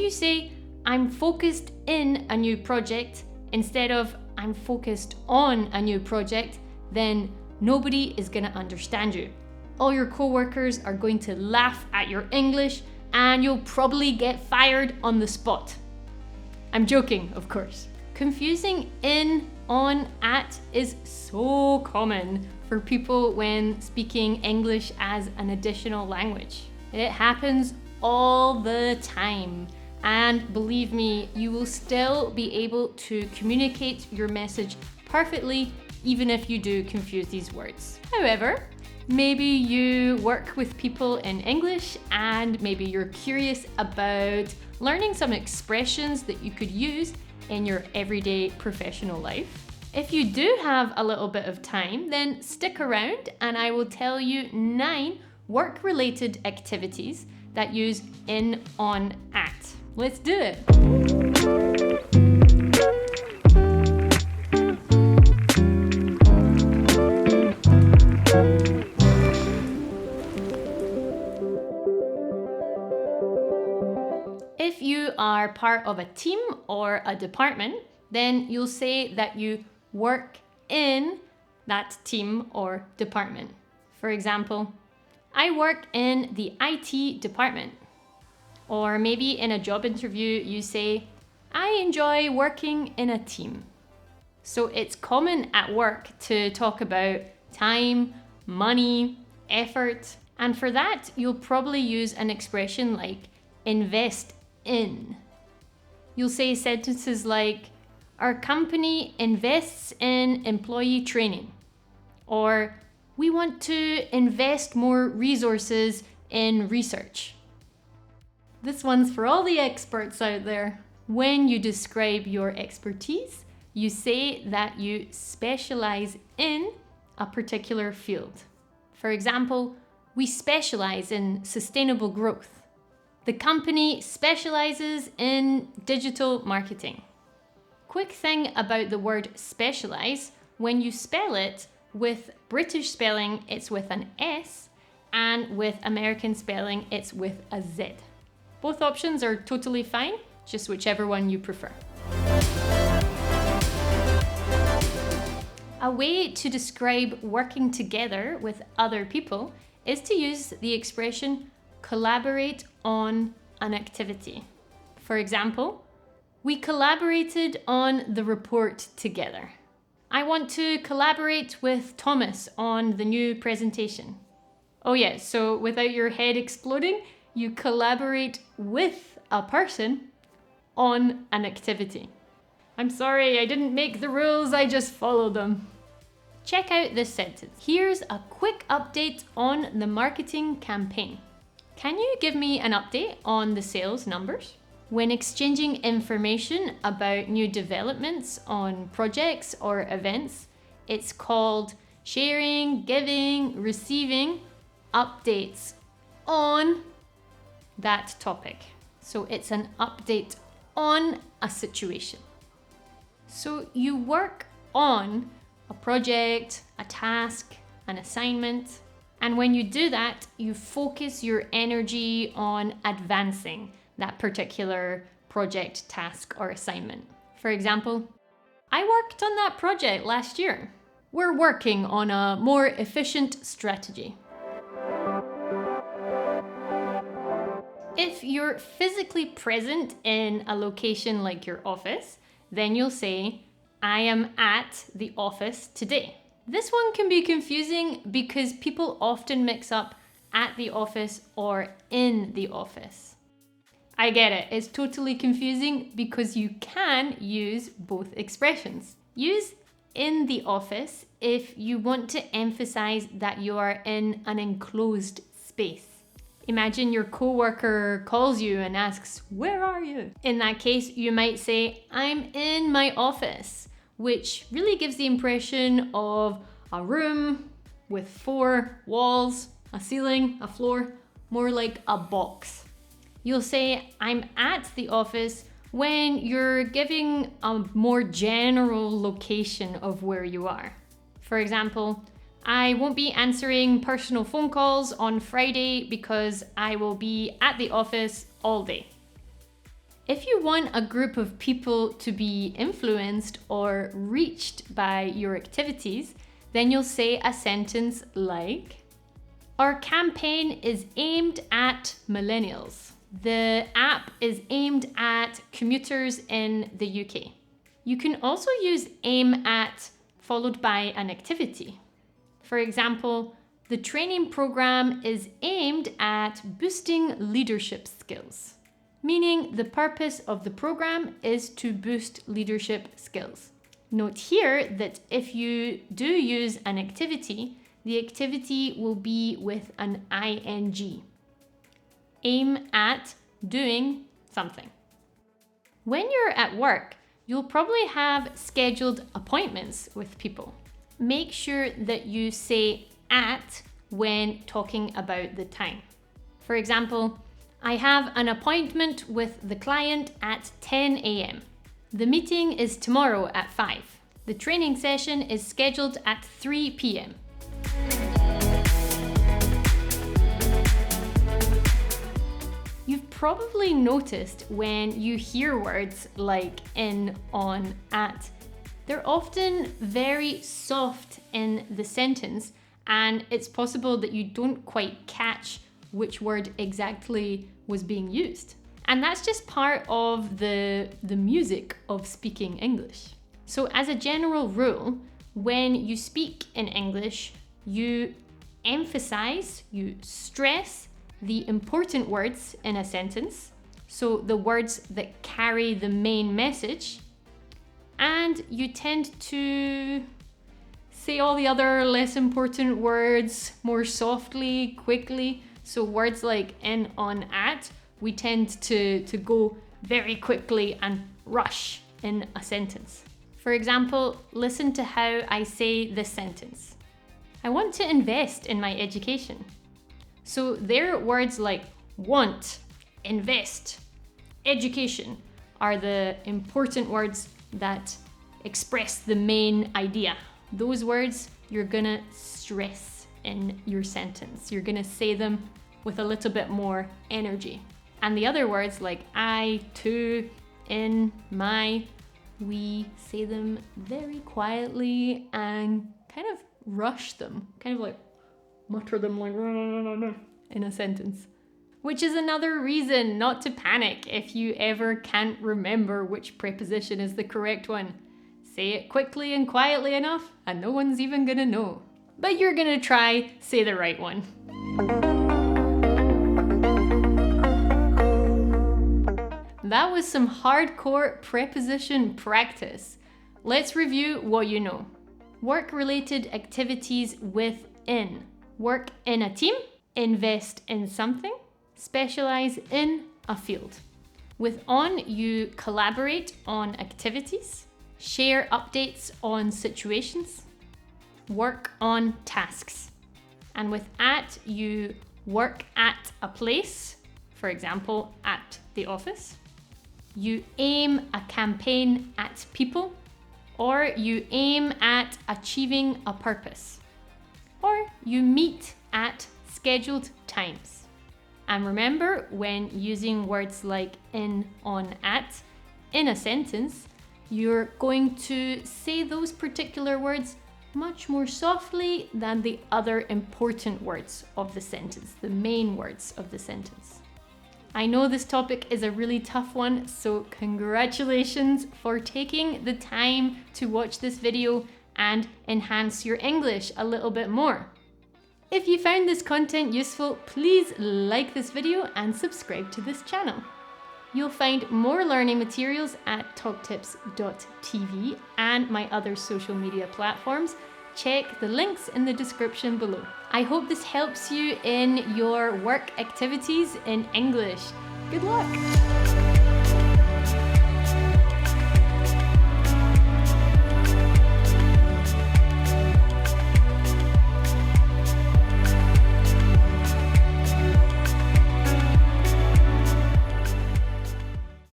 you say, I'm focused in a new project instead of I'm focused on a new project, then nobody is going to understand you. All your coworkers are going to laugh at your English and you'll probably get fired on the spot. I'm joking, of course. Confusing in, on, at is so common for people when speaking English as an additional language. It happens all the time. And believe me, you will still be able to communicate your message perfectly, even if you do confuse these words. However, maybe you work with people in English and maybe you're curious about learning some expressions that you could use in your everyday professional life. If you do have a little bit of time, then stick around and I will tell you 9 work-related activities that use in, on, at. Let's do it. If you are part of a team or a department, then you'll say that you work in that team or department. For example, I work in the IT department. Or maybe in a job interview, you say, I enjoy working in a team. So it's common at work to talk about time, money, effort. And for that, you'll probably use an expression like invest in. You'll say sentences like, our company invests in employee training. Or we want to invest more resources in research. This one's for all the experts out there. When you describe your expertise, you say that you specialize in a particular field. For example, we specialize in sustainable growth. The company specializes in digital marketing. Quick thing about the word specialize, when you spell it with British spelling, it's with an S, and with American spelling, it's with a Z. Both options are totally fine, just whichever one you prefer. A way to describe working together with other people is to use the expression collaborate on an activity. For example, we collaborated on the report together. I want to collaborate with Thomas on the new presentation. Oh yeah, so without your head exploding, you collaborate with a person on an activity. I'm sorry, I didn't make the rules, I just followed them. Check out this sentence. Here's a quick update on the marketing campaign. Can you give me an update on the sales numbers? When exchanging information about new developments on projects or events, it's called sharing, giving, receiving updates on that topic. So it's an update on a situation. So you work on a project, a task, an assignment, and when you do that, you focus your energy on advancing that particular project, task, or assignment. For example, I worked on that project last year. We're working on a more efficient strategy. If you're physically present in a location like your office, then you'll say, I am at the office today. This one can be confusing because people often mix up at the office or in the office. I get it, it's totally confusing because you can use both expressions. Use in the office if you want to emphasize that you are in an enclosed space. Imagine your coworker calls you and asks, where are you? In that case, you might say, I'm in my office, which really gives the impression of a room with 4 walls, a ceiling, a floor, more like a box. You'll say, I'm at the office when you're giving a more general location of where you are. For example, I won't be answering personal phone calls on Friday because I will be at the office all day. If you want a group of people to be influenced or reached by your activities, then you'll say a sentence like, our campaign is aimed at millennials. The app is aimed at commuters in the UK. You can also use aim at followed by an activity. For example, the training program is aimed at boosting leadership skills, meaning the purpose of the program is to boost leadership skills. Note here that if you do use an activity, the activity will be with an ing. Aim at doing something. When you're at work, you'll probably have scheduled appointments with people. Make sure that you say at when talking about the time. For example, I have an appointment with the client at 10 a.m. The meeting is tomorrow at 5. The training session is scheduled at 3 p.m. You've probably noticed when you hear words like in, on, at, they're often very soft in the sentence, and it's possible that you don't quite catch which word exactly was being used. And that's just part of the music of speaking English. So as a general rule, when you speak in English, you emphasize, you stress the important words in a sentence, so the words that carry the main message, and you tend to say all the other less important words more softly, quickly. So words like in, on, at, we tend to go very quickly and rush in a sentence. For example, listen to how I say this sentence. I want to invest in my education. So there, words like want, invest, education are the important words that express the main idea. Those words you're gonna stress in your sentence. You're gonna say them with a little bit more energy. And the other words like I, to, in, my, we say them very quietly and kind of rush them, kind of like mutter them like in a sentence. Which is another reason not to panic if you ever can't remember which preposition is the correct one. Say it quickly and quietly enough and no one's even gonna know. But you're gonna try say the right one. That was some hardcore preposition practice. Let's review what you know. Work-related activities with in. Work in a team, invest in something, specialize in a field. With on, you collaborate on activities, share updates on situations, work on tasks. And with at, you work at a place, for example, at the office. You aim a campaign at people, or you aim at achieving a purpose, or you meet at scheduled times. And remember, when using words like in, on, at in a sentence, you're going to say those particular words much more softly than the other important words of the sentence, the main words of the sentence. I know this topic is a really tough one, so congratulations for taking the time to watch this video and enhance your English a little bit more. If you found this content useful, please like this video and subscribe to this channel. You'll find more learning materials at talktips.tv and my other social media platforms. Check the links in the description below. I hope this helps you in your work activities in English. Good luck!